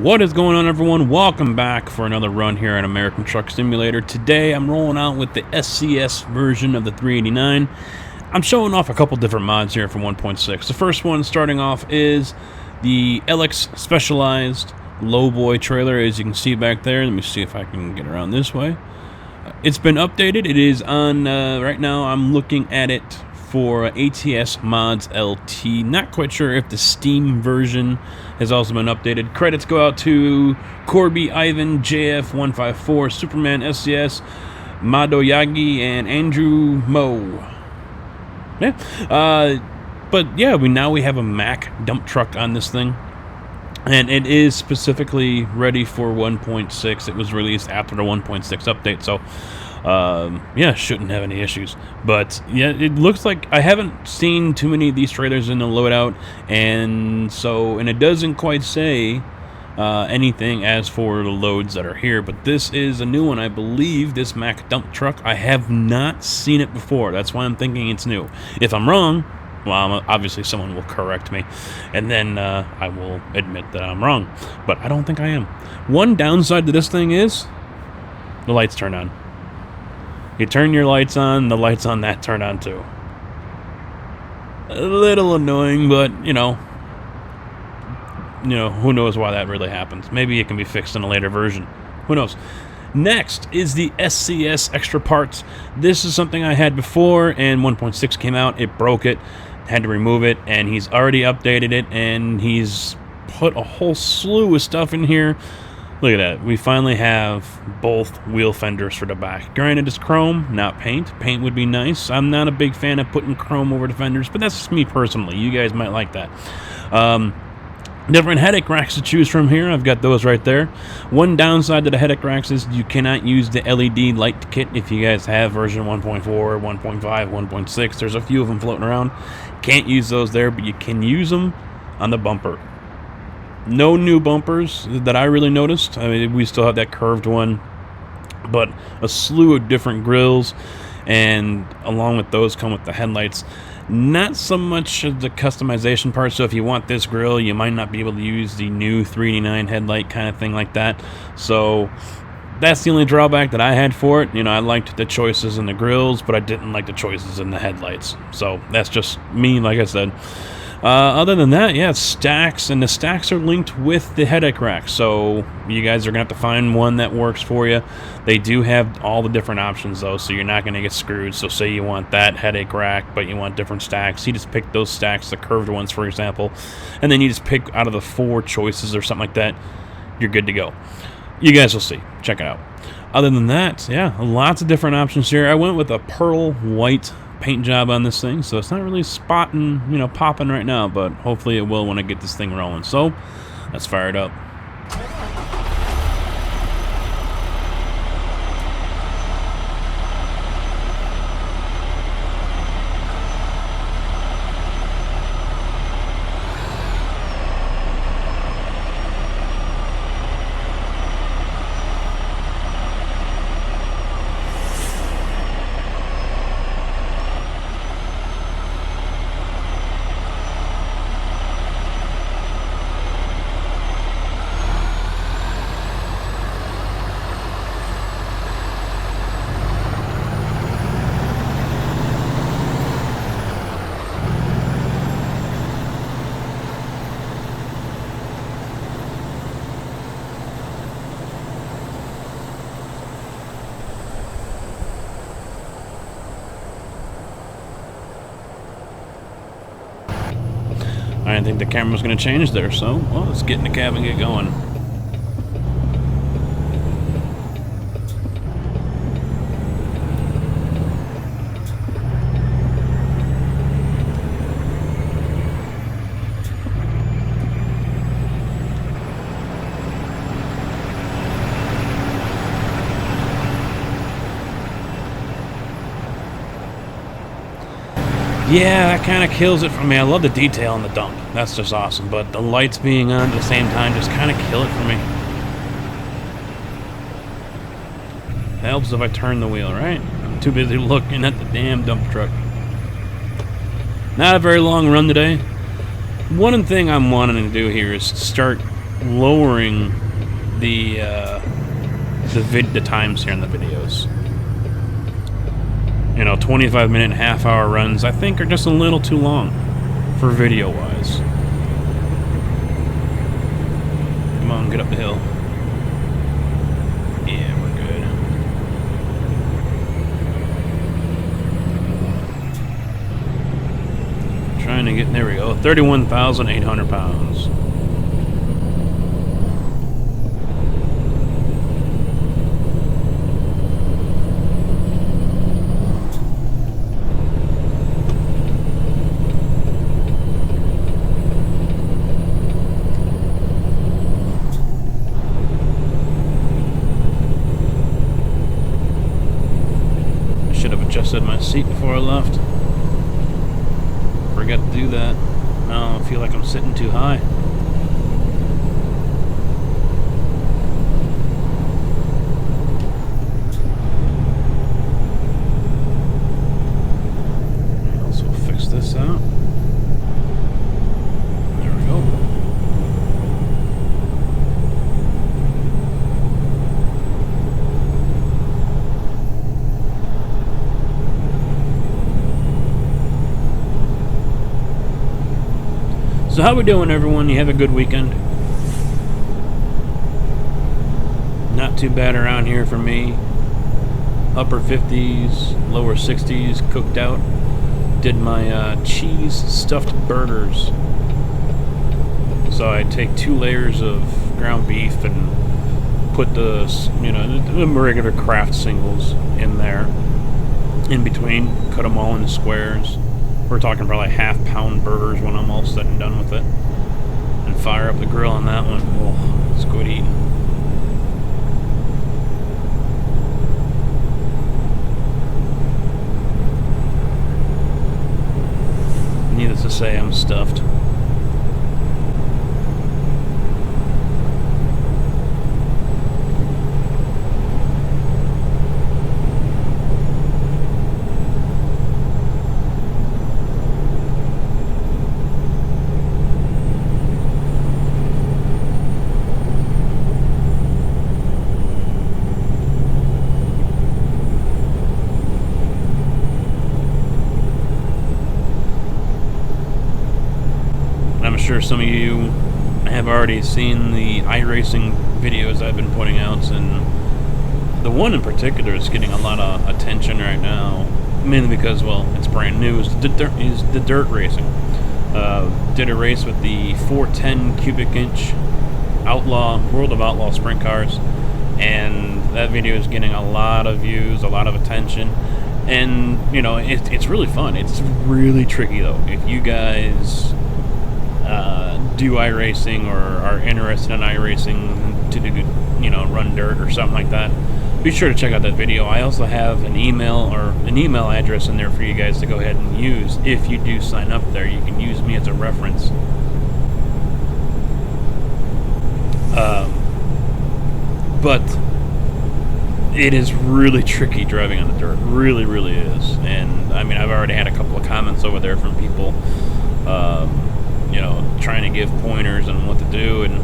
What is going on, everyone? Welcome back for another run here at American Truck Simulator. Today I'm rolling out with the SCS version of the 389. I'm showing off a couple different mods here from 1.6. The first one starting off is the LX Specialized Lowboy trailer, as you can see back there. Let me see if I can get around this way. It's been updated. It is on, right now I'm looking at it for ATS Mods LT. Not quite sure if the Steam version has also been updated. Credits go out to Corby, Ivan, JF154, Superman, SCS, Madoyagi, and Andrew Mo. Yeah, but yeah, now we have a Mack dump truck on this thing, and it is specifically ready for 1.6. It was released after the 1.6 update, so yeah, shouldn't have any issues. But yeah, it looks like I haven't seen too many of these trailers in the loadout, and it doesn't quite say anything as for the loads that are here. But this is a new one, I believe. This Mack dump truck, I have not seen it before. That's why I'm thinking it's new. If I'm wrong, well, obviously someone will correct me, and then I will admit that I'm wrong. But I don't think I am. One downside to this thing is the lights turn on. You turn your lights on, the lights on that turn on too. A little annoying, but you know, who knows why that really happens. Maybe it can be fixed in a later version. Who knows? Next is the SCS extra parts. This is something I had before, and 1.6 came out. It broke it, had to remove it, and he's already updated it, and he's put a whole slew of stuff in here. Look at that. We finally have both wheel fenders for the back. Granted, it's chrome, not paint. Paint would be nice. I'm not a big fan of putting chrome over the fenders, but that's just me personally. You guys might like that. Different headache racks to choose from here. I've got those right there. One downside to the headache racks is you cannot use the LED light kit if you guys have version 1.4, 1.5, 1.6. There's a few of them floating around. Can't use those there, but you can use them on the bumper. No new bumpers that I really noticed. I mean, we still have that curved one, but a slew of different grills, and along with those come with the headlights. Not so much of the customization part, so if you want this grill, you might not be able to use the new 389 headlight kind of thing like that. So that's the only drawback that I had for it. I liked the choices in the grills, but I didn't like the choices in the headlights. So that's just me, like I said. Other than that, yeah, stacks, and the stacks are linked with the headache rack, so you guys are going to have to find one that works for you. They do have all the different options, though, so you're not going to get screwed. So say you want that headache rack, but you want different stacks, you just pick those stacks, the curved ones, for example, and then you just pick out of the 4 choices or something like that. You're good to go. You guys will see. Check it out. Other than that, yeah, lots of different options here. I went with a pearl white paint job on this thing, so it's not really spotting, popping right now, but hopefully it will when I get this thing rolling. So let's fire it up. I didn't think the camera was going to change there, so, well, let's get in the cab and get going. Yeah, that kind of kills it for me. I love the detail in the dump. That's just awesome. But the lights being on at the same time just kind of kill it for me. Helps if I turn the wheel, right? I'm too busy looking at the damn dump truck. Not a very long run today. One thing I'm wanting to do here is start lowering the times here in the videos. You know, 25-minute and half-hour runs, I think, are just a little too long for video-wise. Come on, get up the hill. Yeah, we're good. Trying to get, there we go, 31,800 pounds. Adjusted my seat before I left. Forgot to do that. Now I feel like I'm sitting too high. Also fix this out. There we go. So how we doing, everyone? You have a good weekend? Not too bad around here for me. Upper 50s, lower 60s, cooked out. Did my cheese stuffed burgers. So I take 2 layers of ground beef and put the, you know, the regular Kraft singles in there. In between, cut them all into squares. We're talking probably half-pound burgers when I'm all said and done with it. And fire up the grill on that one. Oh, it's good eating. Needless to say, I'm stuffed. I'm sure some of you have already seen the iRacing videos I've been putting out, and the one in particular is getting a lot of attention right now, mainly because, well, it's brand new. Is the dirt racing. Did a race with the 410 cubic inch World of Outlaw sprint cars, and that video is getting a lot of views, a lot of attention, and you know, it's really fun. It's really tricky though. If you guys do iRacing or are interested in iRacing to do, you know, run dirt or something like that, be sure to check out that video. I also have an email address in there for you guys to go ahead and use. If you do sign up there, you can use me as a reference. But it is really tricky driving on the dirt. Really, really is. And I mean, I've already had a couple of comments over there from people you know, trying to give pointers on what to do, and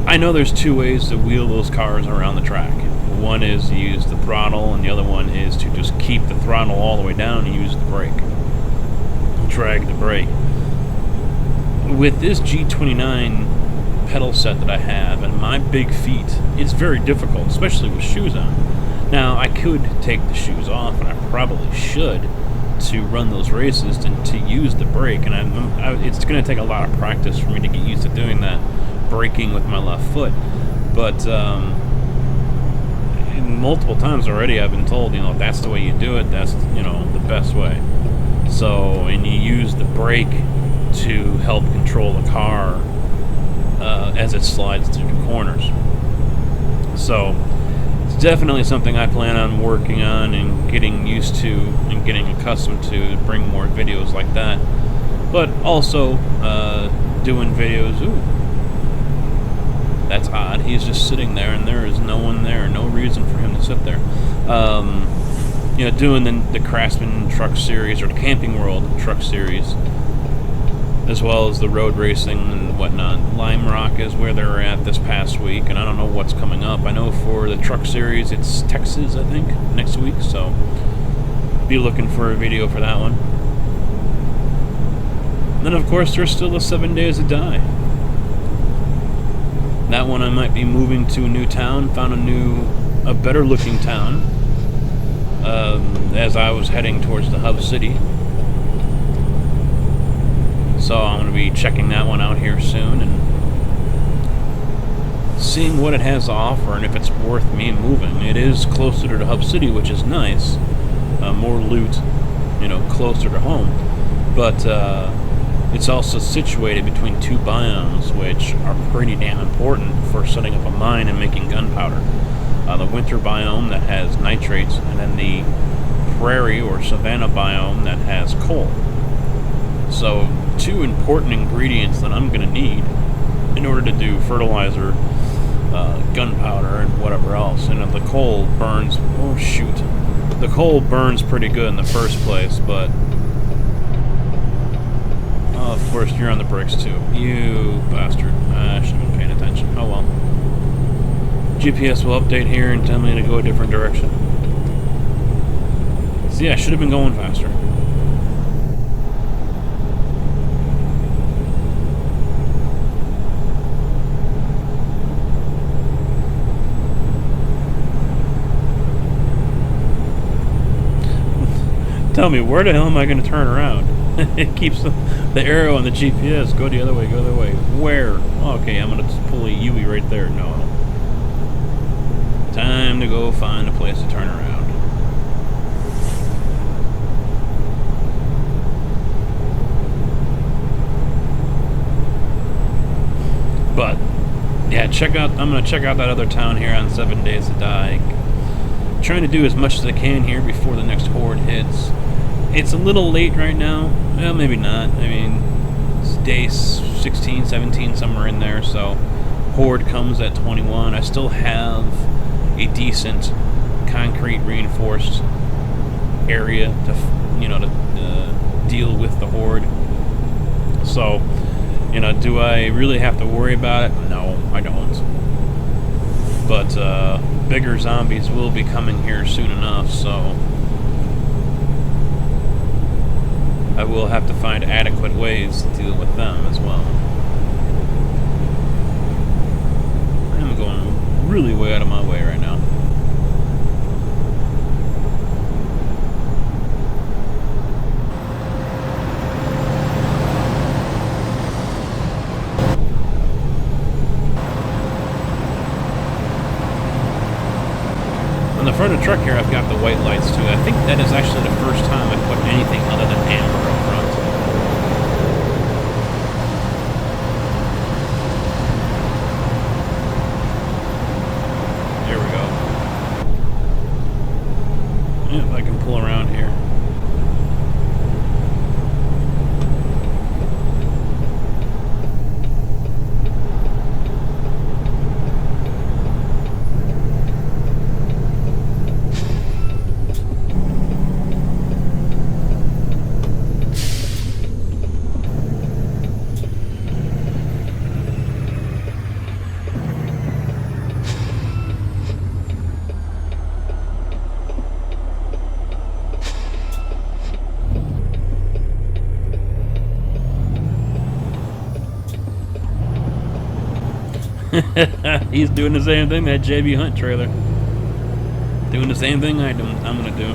I know there's 2 ways to wheel those cars around the track. One is to use the throttle, and the other one is to just keep the throttle all the way down and use the brake. Drag the brake. With this G29 pedal set that I have and my big feet, it's very difficult, especially with shoes on. Now, I could take the shoes off, and I probably should, to run those races and to use the brake, and it's going to take a lot of practice for me to get used to doing that, braking with my left foot. But multiple times already I've been told, you know, that's the way you do it, that's, you know, the best way. So, and you use the brake to help control the car as it slides through the corners. So it's definitely something I plan on working on and getting used to and getting accustomed to bring more videos like that. But also doing videos. Ooh, that's odd. He's just sitting there and there is no one there. No reason for him to sit there. You know, doing the Craftsman Truck Series or the Camping World Truck Series. as well as the road racing and whatnot. Lime Rock is where they're at this past week, and I don't know what's coming up. I know for the truck series, it's Texas, I think, next week, so be looking for a video for that one. And then, of course, there's still the 7 Days to Die. That one I might be moving to a new town, found a better looking town, as I was heading towards the hub city. So I'm going to be checking that one out here soon and seeing what it has to offer and if it's worth me moving. It is closer to the hub city, which is nice. More loot, you know, closer to home. But it's also situated between two biomes, which are pretty damn important for setting up a mine and making gunpowder. The winter biome that has nitrates, and then the prairie or savanna biome that has coal. So, two important ingredients that I'm going to need in order to do fertilizer, gunpowder, and whatever else. And the coal burns... Oh, shoot. The coal burns pretty good in the first place, but... Oh, of course, you're on the brakes, too. You bastard. I should have been paying attention. Oh, well. GPS will update here and tell me to go a different direction. See, I should have been going faster. Tell me, where the hell am I going to turn around? It keeps the arrow on the GPS. Go the other way, go the other way. Where? Oh, okay, I'm going to just pull a U-ey right there. No. Time to go find a place to turn around. But, yeah, I'm going to check out that other town here on 7 Days to Die. Trying to do as much as I can here before the next horde hits. It's a little late right now. Well, maybe not. I mean, it's day 16, 17, somewhere in there, so horde comes at 21. I still have a decent concrete reinforced area to, you know, to deal with the horde. So, you know, do I really have to worry about it? No, I don't. But bigger zombies will be coming here soon enough, so I will have to find adequate ways to deal with them as well. I'm going really way out of my way right now. On the front of the truck here, I've got the white lights too. I think that is actually the first time I put anything other than amber up front. There we go. Yep, I can pull around here. He's doing the same thing, that JB Hunt trailer. Doing the same thing I'm gonna do.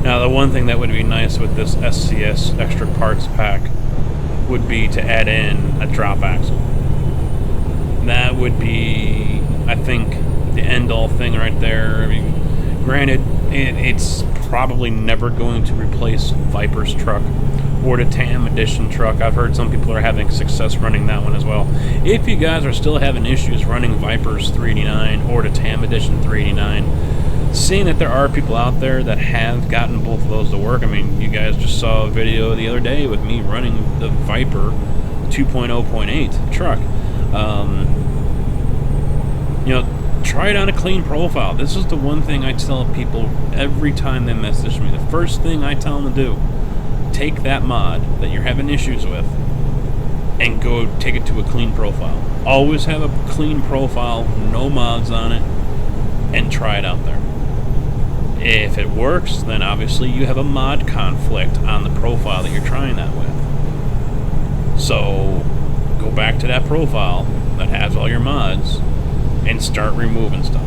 Now, the one thing that would be nice with this SCS extra parts pack would be to add in a drop axle. That would be, I think, the end-all thing right there. I mean, granted, it's probably never going to replace Viper's truck or the TAM Edition truck. I've heard some people are having success running that one as well. If you guys are still having issues running Viper's 389 or the TAM Edition 389, seeing that there are people out there that have gotten both of those to work. I mean, you guys just saw a video the other day with me running the Viper 2.0.8 truck. Try it on a clean profile. This is the one thing I tell people every time they message me. The first thing I tell them to do, take that mod that you're having issues with and go take it to a clean profile. Always have a clean profile, no mods on it, and try it out there. If it works, then obviously you have a mod conflict on the profile that you're trying that with. So go back to that profile that has all your mods and start removing stuff.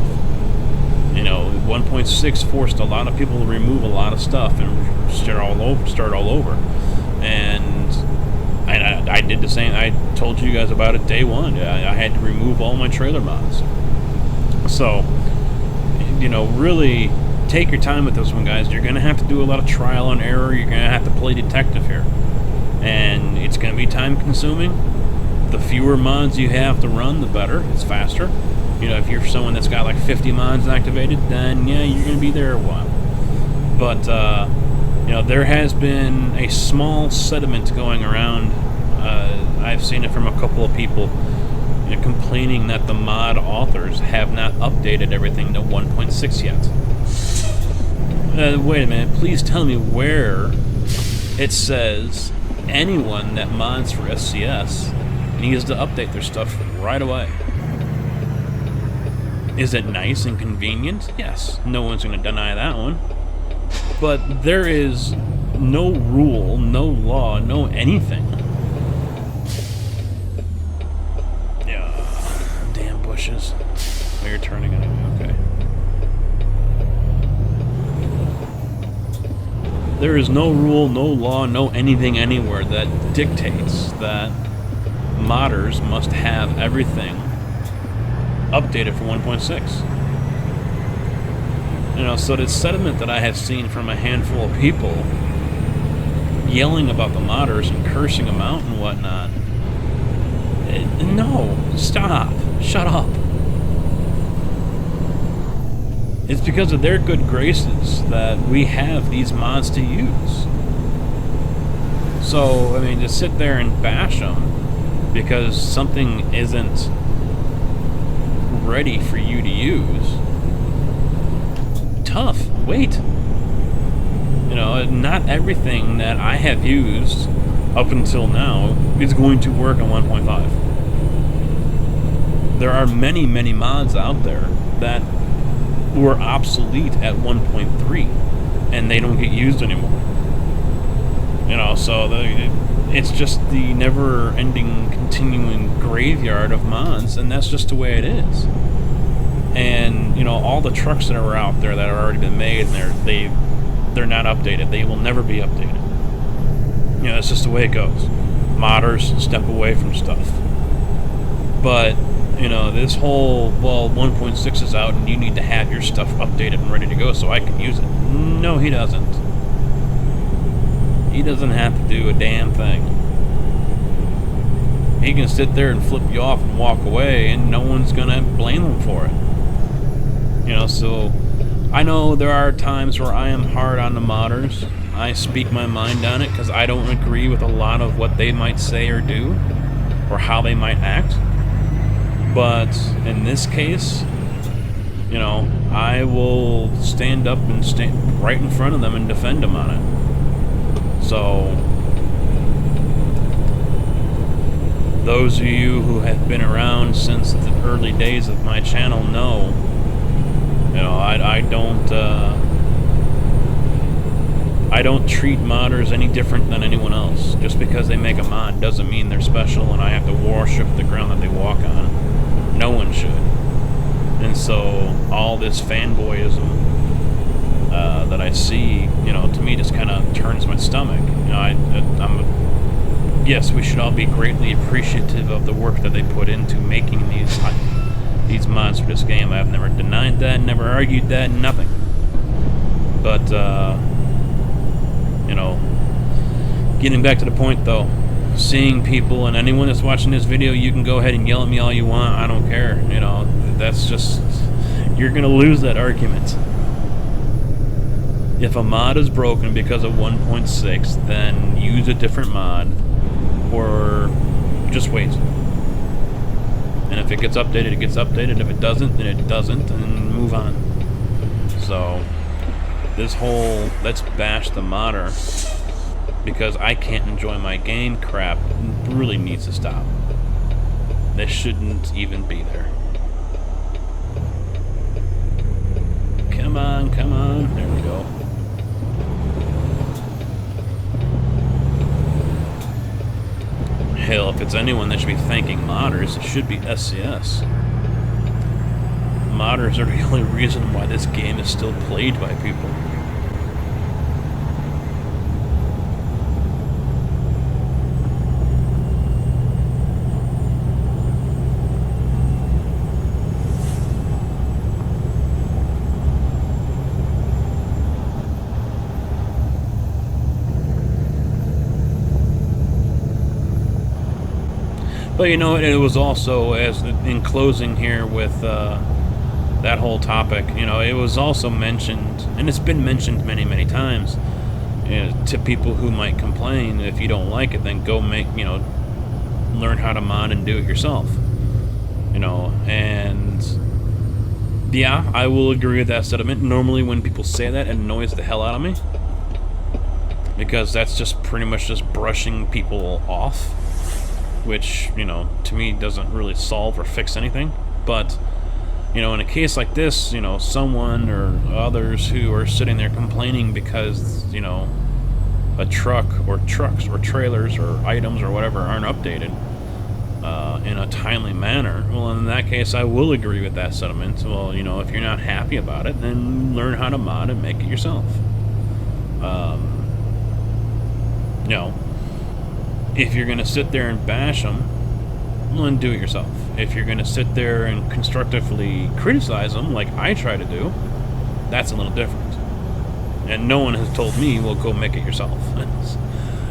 1.6 forced a lot of people to remove a lot of stuff and start all over. And I did the same. I told you guys about it day one. I had to remove all my trailer mods. So, really take your time with this one, guys. You're going to have to do a lot of trial and error. You're going to have to play detective here. And it's going to be time consuming. The fewer mods you have to run, the better. It's faster. If you're someone that's got like 50 mods activated, then yeah, you're going to be there a while. But, there has been a small sediment going around. I've seen it from a couple of people complaining that the mod authors have not updated everything to 1.6 yet. Wait a minute, please tell me where it says anyone that mods for SCS needs to update their stuff right away. Is it nice and convenient? Yes, no one's going to deny that one. But there is no rule, no law, no anything. Yeah, damn bushes. Oh, you're turning on me, okay. There is no rule, no law, no anything anywhere that dictates that modders must have everything updated for 1.6. So the sentiment that I have seen from a handful of people yelling about the modders and cursing them out and whatnot, no, stop, shut up. It's because of their good graces that we have these mods to use. So, to sit there and bash them because something isn't ready for you to use, tough. Wait. Not everything that I have used up until now is going to work on 1.5. There are many, many mods out there that were obsolete at 1.3 and they don't get used anymore. So it's just the never-ending, continuing graveyard of mods, and that's just the way it is. And all the trucks that are out there that have already been made, and they're not updated. They will never be updated. That's just the way it goes. Modders step away from stuff. But this whole 1.6 is out, and you need to have your stuff updated and ready to go so I can use it. No, he doesn't. He doesn't have to do a damn thing. He can sit there and flip you off and walk away, and no one's gonna blame him for it. So I know there are times where I am hard on the modders. I speak my mind on it because I don't agree with a lot of what they might say or do, or how they might act. But in this case, I will stand up and stand right in front of them and defend them on it. So, those of you who have been around since the early days of my channel know, I don't treat modders any different than anyone else. Just because they make a mod doesn't mean they're special and I have to worship the ground that they walk on. No one should. And so all this fanboyism that I see, to me just kind of turns my stomach. Yes, we should all be greatly appreciative of the work that they put into making these mods for this game. I've never denied that, never argued that, nothing. But Getting back to the point though, seeing people, and anyone that's watching this video, you can go ahead and yell at me all you want, I don't care, you know, that's just, you're gonna lose that argument. If a mod is broken because of 1.6, then use a different mod, or just wait. And if it gets updated, it gets updated. If it doesn't, then it doesn't, and move on. So, this whole let's bash the modder because I can't enjoy my game crap really needs to stop. This shouldn't even be there. Come on, come on. There we go. Hell, if it's anyone that should be thanking modders, it should be SCS. Modders are the only reason why this game is still played by people. But you know, it was also, as in closing here with that whole topic, you know, it was also mentioned, and it's been mentioned many, many times, you know, to people who might complain, if you don't like it, then go make, you know, learn how to mod and do it yourself. You know, and yeah, I will agree with that sentiment. Normally when people say that, it annoys the hell out of me, because that's just pretty much just brushing people off, which, you know, to me doesn't really solve or fix anything. But, you know, in a case like this, you know, someone or others who are sitting there complaining because, you know, a truck or trucks or trailers or items or whatever aren't updated in a timely manner, well, in that case, I will agree with that sentiment. Well, you know, if you're not happy about it, then learn how to mod and make it yourself. You know, if you're going to sit there and bash them, well, then do it yourself. If you're going to sit there and constructively criticize them, like I try to do, that's a little different. And no one has told me, well, go make it yourself.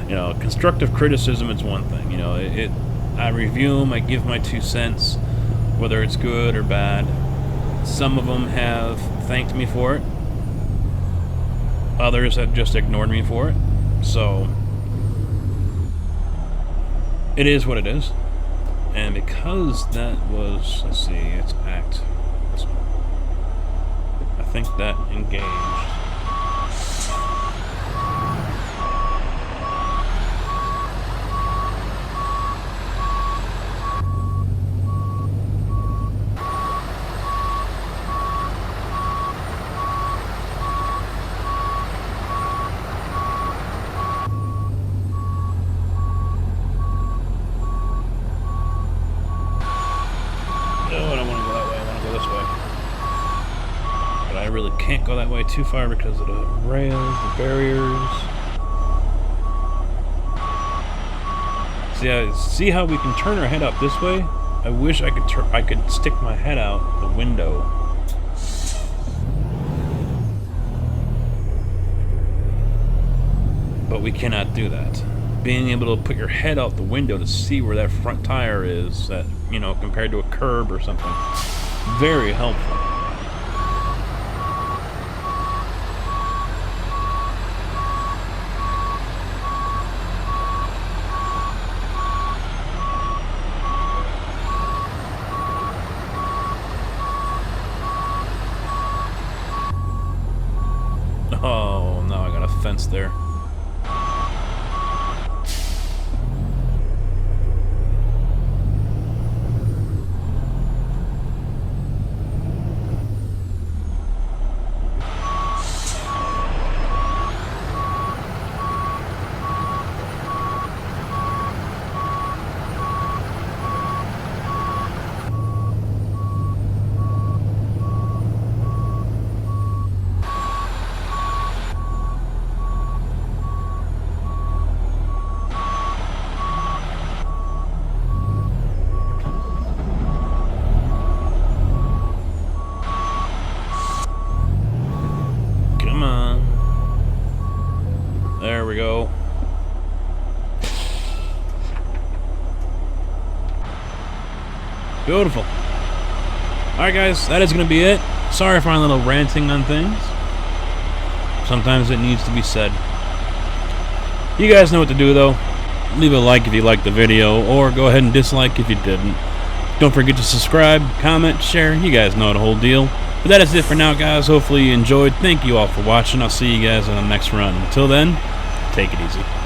You know, constructive criticism is one thing. You know, I review them, I give my 2 cents, whether it's good or bad. Some of them have thanked me for it. Others have just ignored me for it. So it is what it is. And because that was, let's see, it's act. I think that engaged. Can't go that way too far because of the rails, the barriers. See how we can turn our head out this way? I wish I could stick my head out the window. But we cannot do that. Being able to put your head out the window to see where that front tire is, that, you know, compared to a curb or something, very helpful. Oh, now I got a fence there. Beautiful. Alright guys, that is going to be it. Sorry for my little ranting on things. Sometimes it needs to be said. You guys know what to do though. Leave a like if you liked the video, or go ahead and dislike if you didn't. Don't forget to subscribe, comment, share. You guys know the whole deal. But that is it for now, guys. Hopefully you enjoyed. Thank you all for watching. I'll see you guys on the next run. Until then, take it easy.